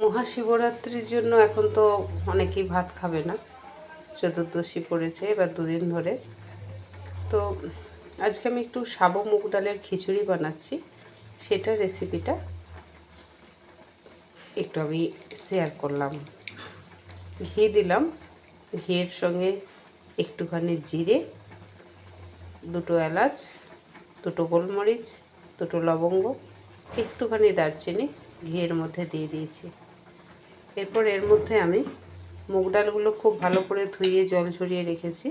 মহাশিবরাত্রির জন্য এখন তো অনেকেই ভাত খাবে না, চতুর্দশী পড়েছে এবার দুদিন ধরে। তো আজকে আমি একটু সাবু মুগ ডালের খিচুড়ি বানাচ্ছি, সেটার রেসিপিটা একটু আমি শেয়ার করলাম। ঘি দিলাম, ঘিয়ের সঙ্গে একটুখানি জিরে, দুটো এলাচ, দুটো গোলমরিচ, দুটো লবঙ্গ, একটুখানি দারচিনি ঘিয়ের মধ্যে দিয়ে দিয়েছি। এরপর এর মধ্যে আমি মুগ ডালগুলো খুব ভালো করে ধুয়ে জল ঝরিয়ে রেখেছি,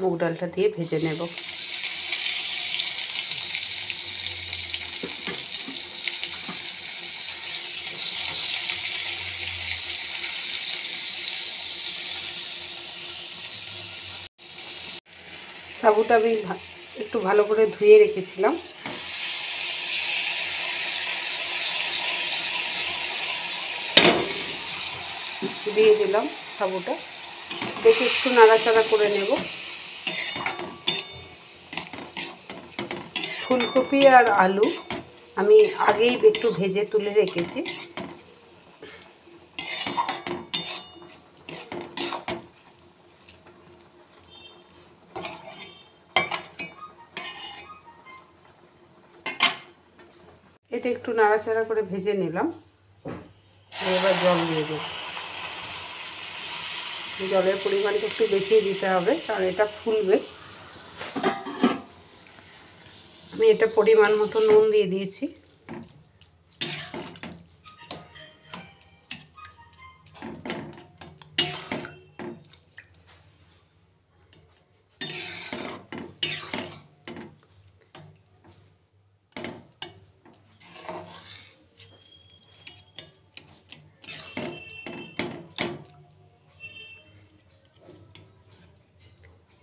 মুগ ডালটা দিয়ে ভেজে নেব। সাবুটা আমি একটু ভালো করে ধুয়ে রেখেছিলাম, দিয়ে দিলাম সাবুটা, দেখে একটু নাড়াচাড়া করে নেব। ফুলকপি আর আলু আমি আগেই একটু ভেজে তুলে রেখেছি। এটা একটু নাড়াচাড়া করে ভেজে নিলাম, এবার জল দিয়ে দেব। জলের পরিমাণটা একটু বেশি দিতে হবে, কারণ এটা ফুলবে। আমি এটা পরিমাণ মতো নুন দিয়ে দিয়েছি।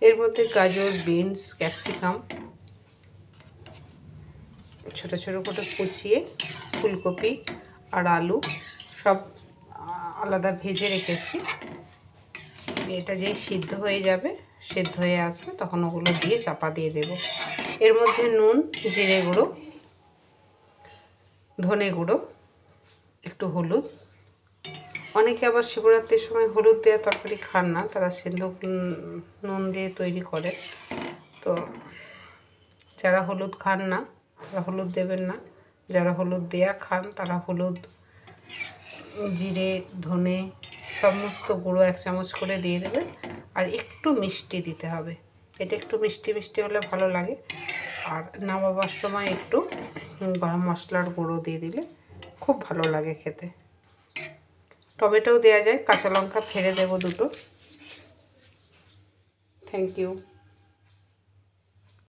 এর মধ্যে গাজর, বিনস, ক্যাপসিকাম ছোট ছোট করে কুচিয়ে, ফুলকপি আর আলু সব আলাদা ভেজে রেখেছি। এটা যেই সিদ্ধ হয়ে যাবে, সিদ্ধ হয়ে আসবে, তখন ওগুলো দিয়ে চাপা দিয়ে দেব। এর মধ্যে নুন, জিরে গুঁড়ো, ধনে গুঁড়ো, একটু হলুদ। অনেকে আবার শিবরাত্রির সময় হলুদ দেওয়া তরকারি খান না, তারা সিদ্ধ নুন দিয়ে তৈরি করে। তো যারা হলুদ খান না তারা হলুদ দেবেন না, যারা হলুদ দেয়া খান তারা হলুদ, জিরে, ধনে সমস্ত গুঁড়ো 1 চামচ করে দিয়ে দেবেন। আর একটু মিষ্টি দিতে হবে, এটা একটু মিষ্টি মিষ্টি হলে ভালো লাগে। আর নামাবার সময় একটু গরম মশলার গুঁড়ো দিয়ে দিলে খুব ভালো লাগে খেতে। টমেটোও দেওয়া যায়, কাঁচা লঙ্কা ফেলে দেবো 2টো। Thank you.